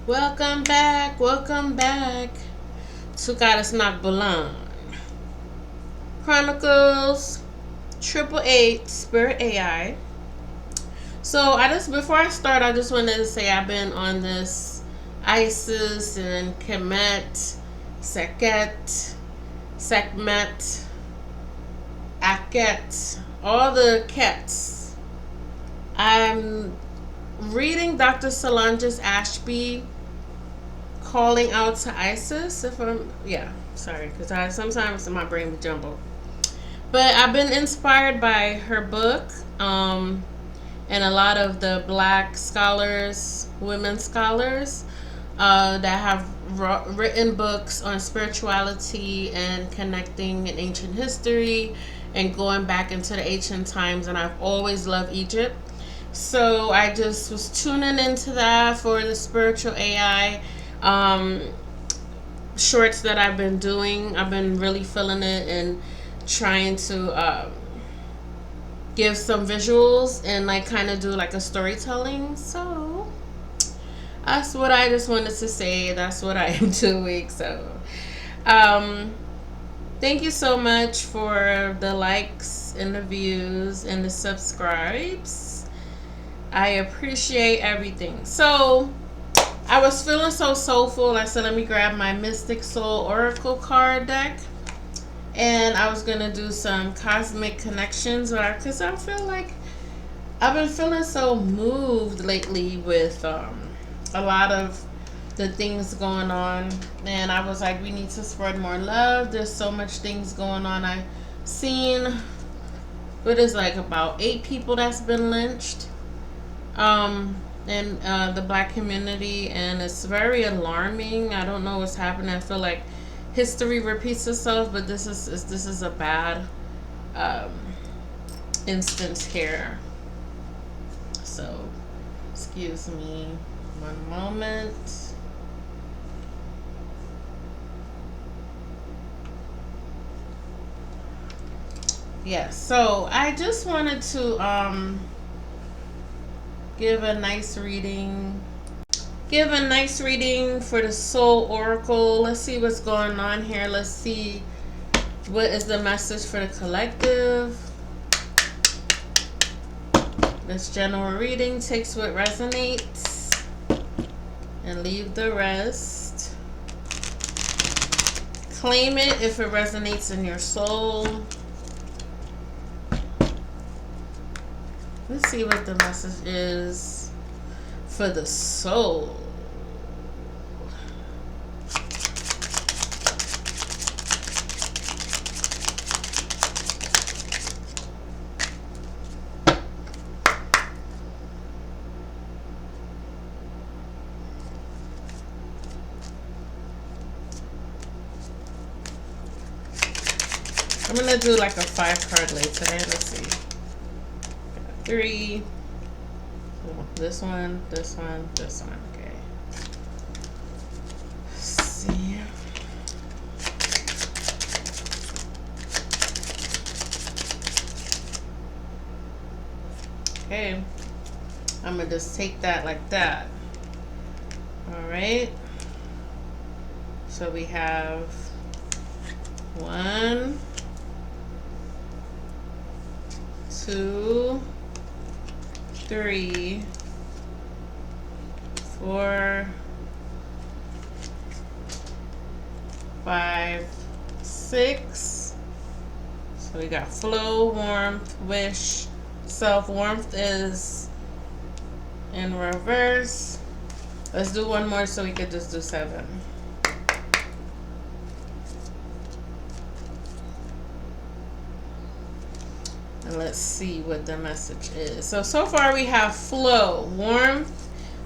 Welcome back to Goddess Knock Balan Chronicles Triple Eight Spirit AI. So I just before I start, I just wanted to say I've been on this Isis and Kemet, Sekhmet, Aket, all the Kets. I'm reading Dr. Solange's Ashby calling out to Isis. If I'm sorry, because I sometimes my brain would jumble. But I've been inspired by her book, and a lot of the black scholars, women scholars, that have written books on spirituality and connecting in ancient history and going back into the ancient times. And I've always loved Egypt. So I just was tuning into that for the spiritual AI shorts that I've been doing. I've been really feeling it and trying to give some visuals and like kind of do like a storytelling. So that's what I just wanted to say. That's what I am doing. So thank you so much for the likes and the views and the subscribes. I appreciate everything. So I was feeling so soulful. I said, let me grab my Mystic Soul Oracle card deck. And I was going to do some cosmic connections. Because I feel like I've been feeling so moved lately with a lot of the things going on. And I was like, we need to spread more love. There's so much things going on. I've seen, what is like about 8 people that's been lynched. In the black community, and it's very alarming. I don't know what's happening. I feel like history repeats itself, but this is a bad instance here. So, excuse me one moment. Yes, so I just wanted to give a nice reading for the Soul Oracle. Let's see what's going on here. Let's see what is the message for the collective. This general reading takes what resonates and leave the rest. Claim it if it resonates in your soul. Let's see what the message is for the soul. I'm going to do like a 5-card lay today. Let's see. 3. This one. Okay. Let's see. Okay. I'm gonna just take that like that. All right. So we have 1, 2, 3, 4, 5, 6. So we got flow, warmth, wish, self. Warmth is in reverse. Let's do one more so we could just do 7. And let's see what the message is. So far we have flow, warmth,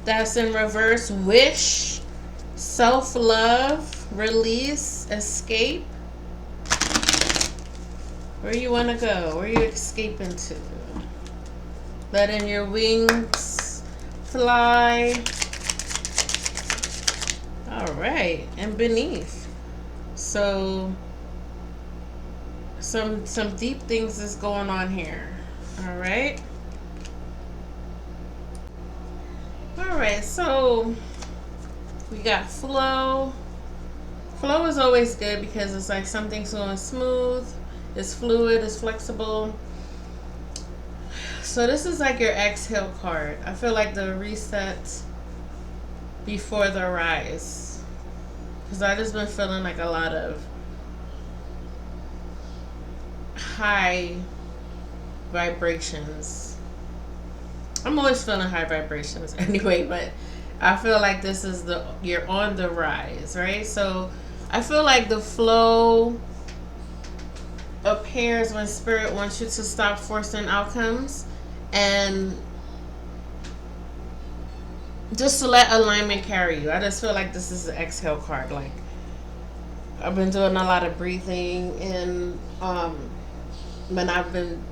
that's in reverse, wish, self-love, release, escape. Where you want to go? Where you escaping to? Letting your wings fly. All right, and beneath. So some deep things is going on here. All right. All right, so We got flow. Flow is always good because it's like something's going smooth, it's fluid, it's flexible. So this is like your exhale card. I feel like the reset before the rise. Because I just been feeling like a lot of high vibrations. I'm always feeling high vibrations anyway, but I feel like this is you're on the rise, right? So I feel like the flow appears when spirit wants you to stop forcing outcomes and just to let alignment carry you. I just feel like this is the exhale card. Like I've been doing a lot of breathing and when I've been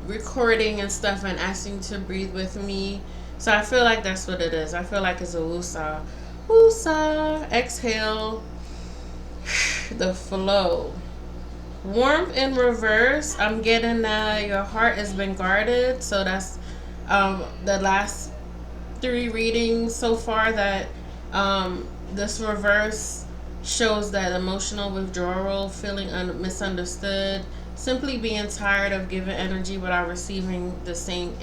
recording and stuff and asking to breathe with me. So I feel like that's what it is. I feel like it's a woosah. Woosah. Exhale. The flow. Warmth in reverse. I'm getting that your heart has been guarded. So that's the last 3 readings so far that this reverse shows that emotional withdrawal, feeling misunderstood, simply being tired of giving energy without receiving the same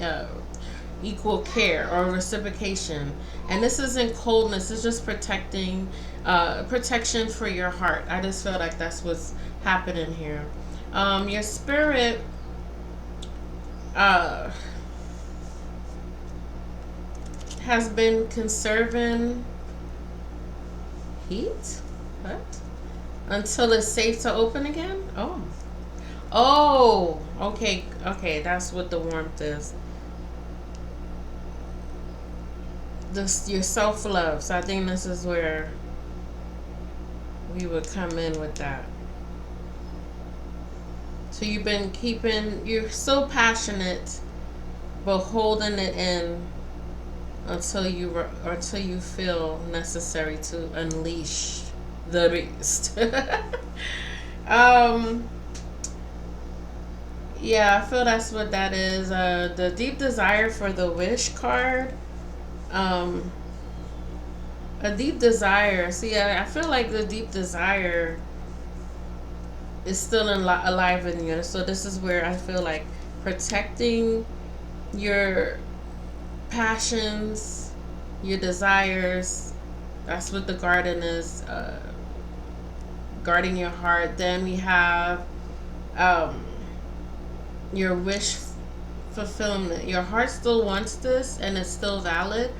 equal care or reciprocation. And this isn't coldness, it's just protection for your heart. I just feel like that's what's happening here. Your spirit has been conserving heat. What? Until it's safe to open again? Oh, okay, that's what the warmth is. This your self-love. So I think this is where we would come in with that. So you're so passionate, but holding it in until you feel necessary to unleash the beast. Yeah, I feel that's what that is. The deep desire for the wish card. A deep desire. See, I feel like the deep desire is still alive in you. So this is where I feel like protecting your passions, your desires. That's what the garden is. Guarding your heart. Then we have your wish fulfillment. Your heart still wants this and it's still valid,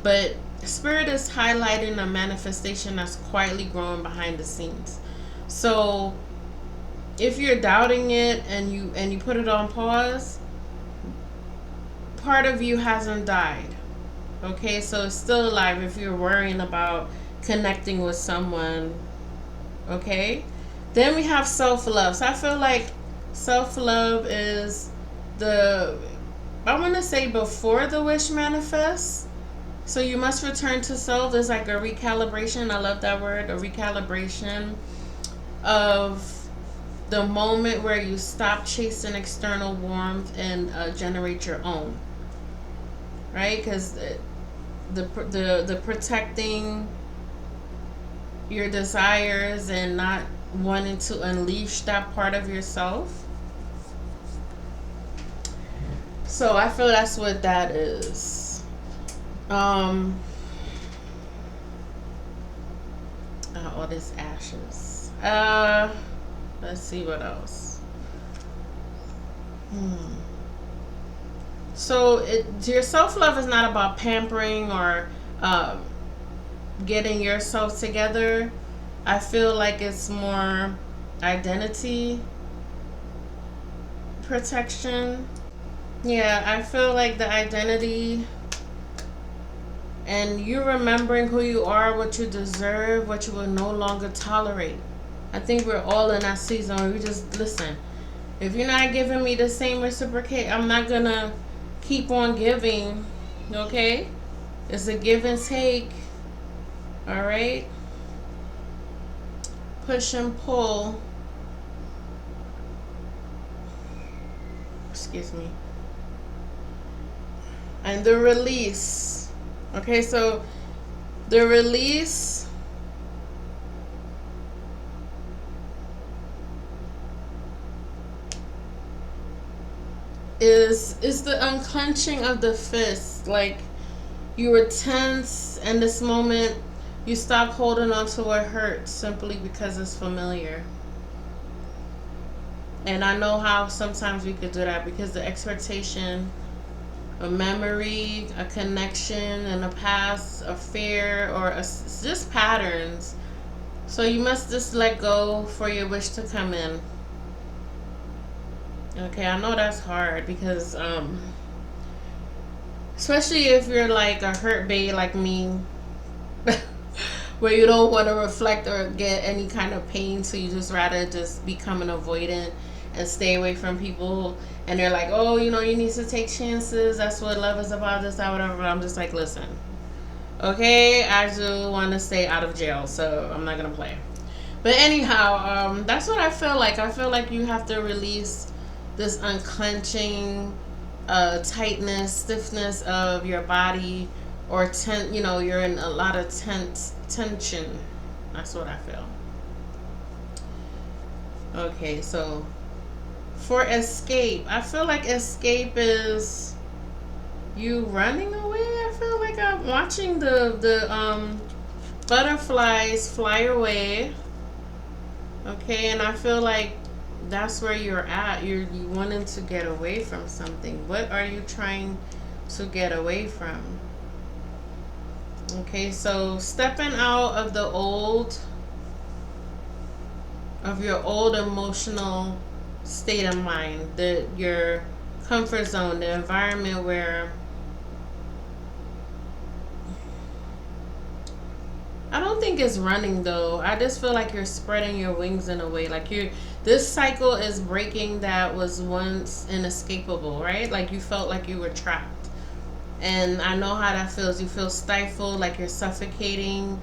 but spirit is highlighting a manifestation that's quietly growing behind the scenes. So if you're doubting it and you put it on pause, part of you hasn't died. Okay, so it's still alive if you're worrying about connecting with someone. Okay, then we have self-love. So I feel like self-love is I want to say before the wish manifests. So you must return to self. There's like a recalibration. I love that word, a recalibration of the moment where you stop chasing external warmth and generate your own. Right? Because the protecting your desires and not wanting to unleash that part of yourself. So I feel that's what that is. All this ashes. Let's see what else. So your self-love is not about pampering or getting yourself together. I feel like it's more identity protection. Yeah, I feel like the identity and you remembering who you are, what you deserve, what you will no longer tolerate. I think we're all in that season where we just listen. If you're not giving me the same reciprocate, I'm not gonna keep on giving. Okay? It's a give and take. All right? Push and pull. Excuse me. And the release. Okay, so The release is the unclenching of the fist. Like, you were tense, and this moment you stop holding on to what hurts simply because it's familiar. And I know how sometimes we could do that because the expectation, a memory, a connection, and a past, a fear, or just patterns. So you must just let go for your wish to come in. Okay, I know that's hard because, especially if you're like a hurt babe like me, where you don't want to reflect or get any kind of pain, so you just rather just become an avoidant and stay away from people. And they're like, oh, you need to take chances. That's what love is about. This, that, whatever. But I'm just like, listen, okay, I do want to stay out of jail, so I'm not gonna play. But anyhow, that's what I feel like. I feel like you have to release this unclenching, tightness, stiffness of your body, or you're in a lot of tension. That's what I feel. Okay, so for escape, I feel like escape is you running away. I feel like I'm watching the butterflies fly away. Okay, and I feel like that's where you're at. You wanting to get away from something. What are you trying to get away from? Okay, so stepping out of your old emotional state of mind, your comfort zone, the environment where I don't think it's running though. I just feel like you're spreading your wings in a way. Like this cycle is breaking that was once inescapable, right? Like you felt like you were trapped. And I know how that feels. You feel stifled, like you're suffocating,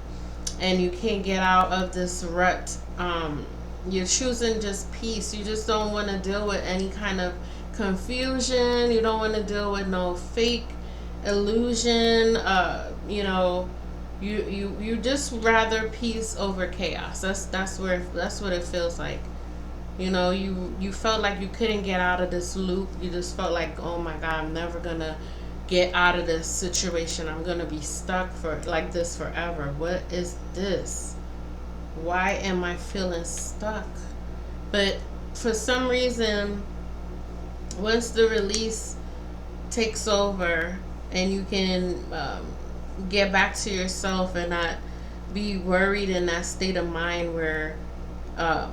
and you can't get out of this rut. You're choosing just peace. You just don't want to deal with any kind of confusion. You don't want to deal with no fake illusion. You just rather peace over chaos. That's what it feels like. You felt like you couldn't get out of this loop. You just felt like, oh my God, I'm never gonna get out of this situation. I'm gonna be stuck for like this forever. What is this? Why am I feeling stuck? But for some reason, once the release takes over and you can get back to yourself and not be worried in that state of mind where um,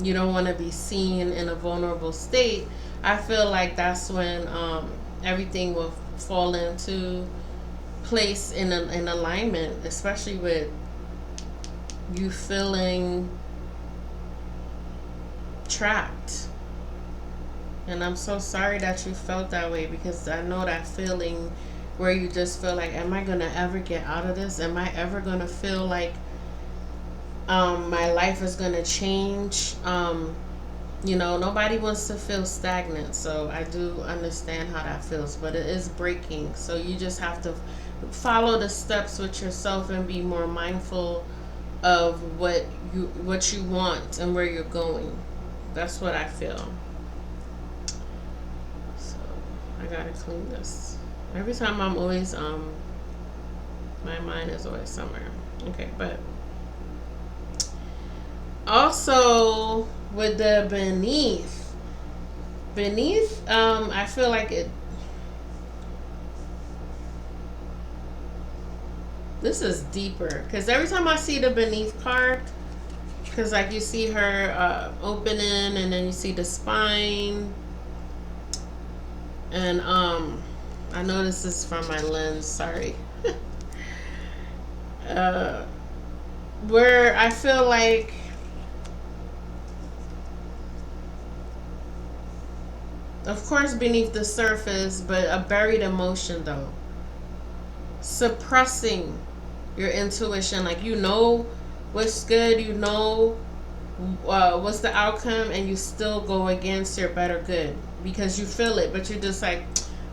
you don't want to be seen in a vulnerable state, I feel like that's when everything will fall into place in alignment, especially with you feeling trapped. And I'm so sorry that you felt that way, because I know that feeling where you just feel like, am I gonna ever get out of this? Am I ever gonna feel like my life is gonna change? Nobody wants to feel stagnant, so I do understand how that feels, but it is breaking. So you just have to follow the steps with yourself and be more mindful of what you want and where you're going. That's what I feel. So I gotta clean this. Every time I'm always my mind is always somewhere. Okay, but also with the beneath, I feel like this is deeper, because every time I see the beneath card, because like you see her opening, and then you see the spine, and I know this is from my lens, sorry. Where I feel like of course beneath the surface, but a buried emotion though, suppressing your intuition. Like, what's good, what's the outcome, and you still go against your better good because you feel it, but you're just like,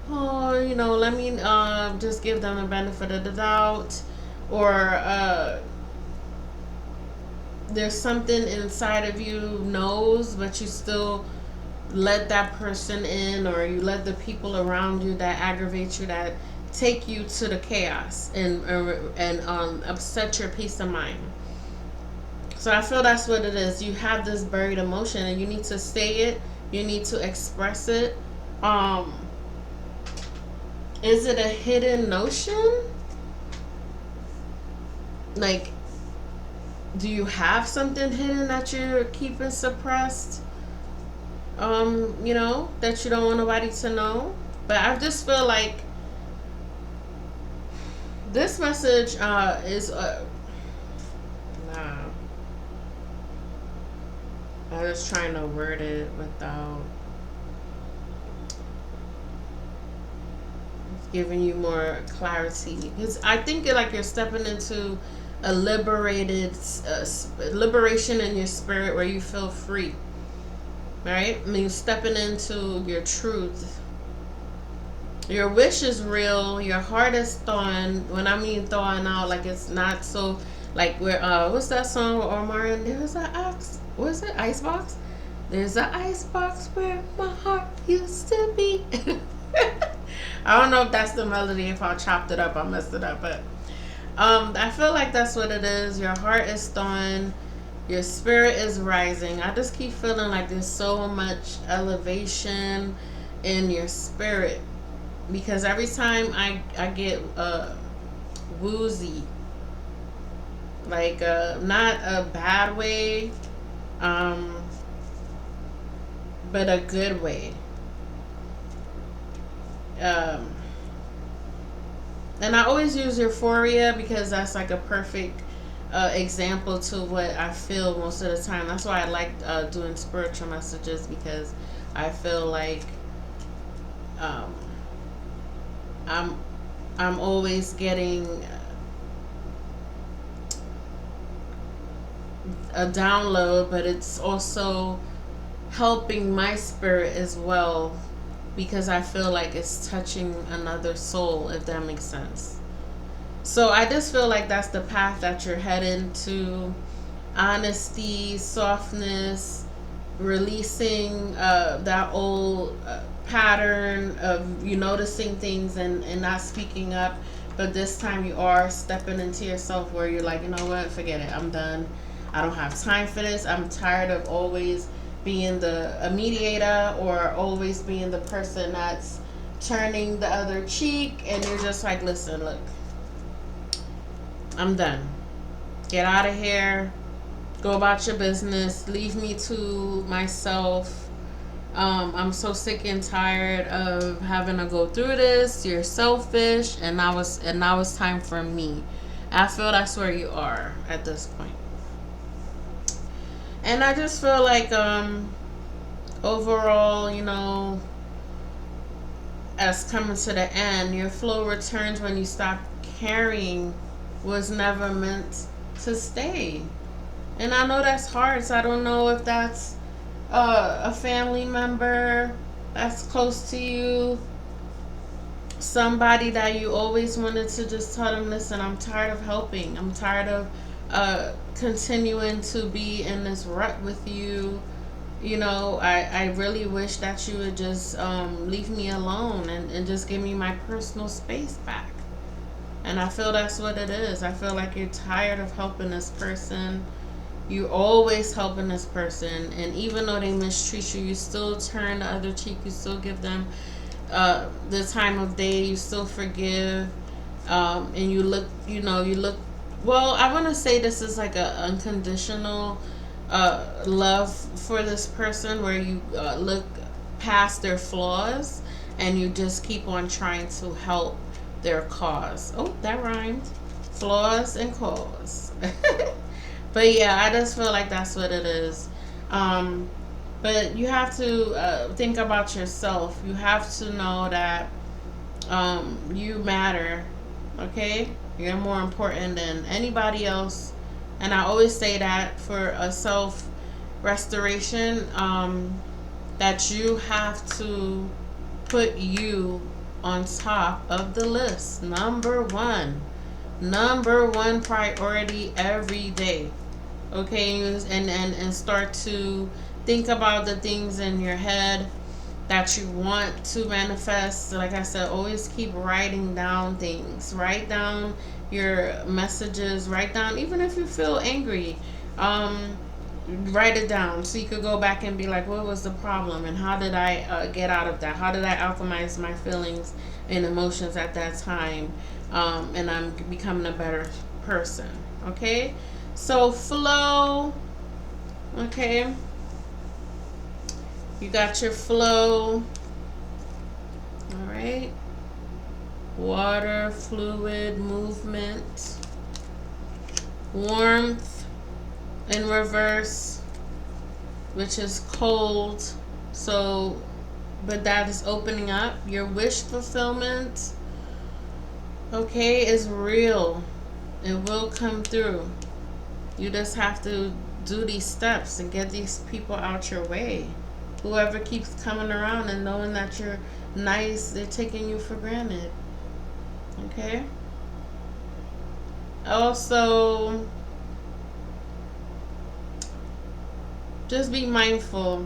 oh, let me just give them the benefit of the doubt. or there's something inside of you knows, but you still let that person in, or you let the people around you that aggravate you, that take you to the chaos and upset your peace of mind. So I feel that's what it is. You have this buried emotion and you need to say it. You need to express it. Um, is it a hidden notion? Like, do you have something hidden that you're keeping suppressed? That you don't want nobody to know. But I just feel like this message is nah. I was trying to word it without giving you more clarity. Because I think like you're stepping into a liberation in your spirit where you feel free. Right? I mean, stepping into your truth. Your wish is real. Your heart is thawing. When I mean thawing out, like it's not so like where what's that song with Omar and there's an ox. What's it? Icebox? There's an icebox where my heart used to be. I don't know if that's the melody. If I chopped it up, I messed it up. But I feel like that's what it is. Your heart is thawing. Your spirit is rising. I just keep feeling like there's so much elevation in your spirit, because every time I get woozy, like not a bad way, um, but a good way. Um, and I always use euphoria because that's like a perfect example to what I feel most of the time. That's why I like doing spiritual messages, because I feel like um, I'm I'm always getting a download, but it's also helping my spirit as well, because I feel like it's touching another soul, if that makes sense. So I just feel like that's the path that you're heading to: honesty, softness, releasing that old pattern of you noticing things and not speaking up. But this time you are stepping into yourself where you're like, you know what, forget it, I'm done. I don't have time for this. I'm tired of always being a mediator, or always being the person that's turning the other cheek. And you're just like, listen, look, I'm done. Get out of here. Go about your business. Leave me to myself. I'm so sick and tired of having to go through this. You're selfish, and now it's time for me. I feel that's where you are at this point. And I just feel like overall, as coming to the end, your flow returns when you stop caring was never meant to stay. And I know that's hard, so I don't know if that's a family member that's close to you, somebody that you always wanted to just tell them, listen, I'm tired of helping. I'm tired of continuing to be in this rut with you. I really wish that you would just leave me alone and just give me my personal space back. And I feel that's what it is. I feel like you're tired of helping this person. You're always helping this person, and even though they mistreat you, you still turn the other cheek. You still give them the time of day. You still forgive, and you look. Well, I want to say this is like a unconditional love for this person, where you look past their flaws and you just keep on trying to help their cause. Oh, that rhymed. Flaws and cause. But yeah, I just feel like that's what it is. But you have to think about yourself. You have to know that you matter. Okay? You're more important than anybody else. And I always say that for a self restoration, that you have to put you on top of the list. Number one. Number one priority every day. Okay, and start to think about the things in your head that you want to manifest. Like I said, always keep writing down things. Write down your messages. Write down, even if you feel angry. Um, Write it down so you could go back and be like, what was the problem and how did I get out of that? How did I alchemize my feelings and emotions at that time? And I'm becoming a better person. Okay, so flow. Okay, you got your flow. All right, water, fluid, movement, warmth in reverse, which is cold. So, but that is opening up. Your wish fulfillment, okay, is real. It will come through. You just have to do these steps and get these people out your way. Whoever keeps coming around and knowing that you're nice, they're taking you for granted. Okay? Also, just be mindful.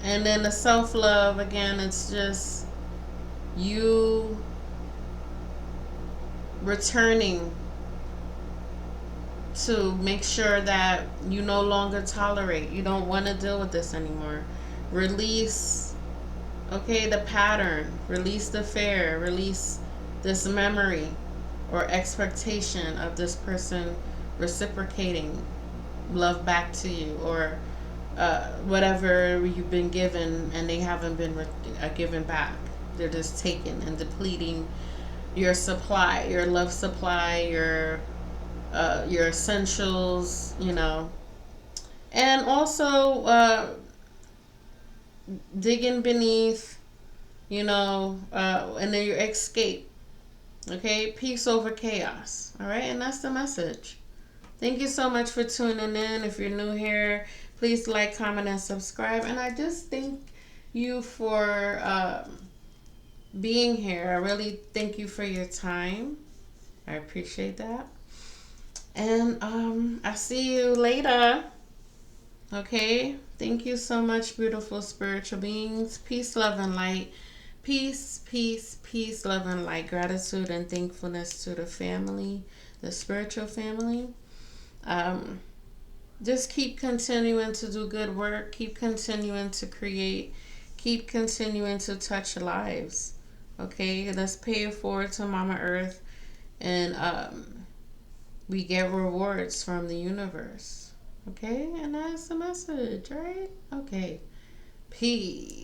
And then the self love, again, it's just you returning to make sure that you no longer tolerate, you don't want to deal with this anymore. Release, okay, the pattern, release the fear, release this memory or expectation of this person reciprocating love back to you, or whatever you've been given and they haven't been given back. They're just taking and depleting your supply, your love supply, your essentials, and also digging beneath, and then your escape. Okay, peace over chaos. All right, and that's the message. Thank you so much for tuning in. If you're new here, please like, comment, and subscribe. And I just thank you for being here. I really thank you for your time. I appreciate that. And I'll see you later. Okay? Thank you so much, beautiful spiritual beings. Peace, love, and light. Peace, peace, peace, love, and light. Gratitude and thankfulness to the family, the spiritual family. Um, just keep continuing to do good work. Keep continuing to create. Keep continuing to touch lives. Okay? Let's pay it forward to Mama Earth. And we get rewards from the universe. Okay? And that's the message, right? Okay. Peace.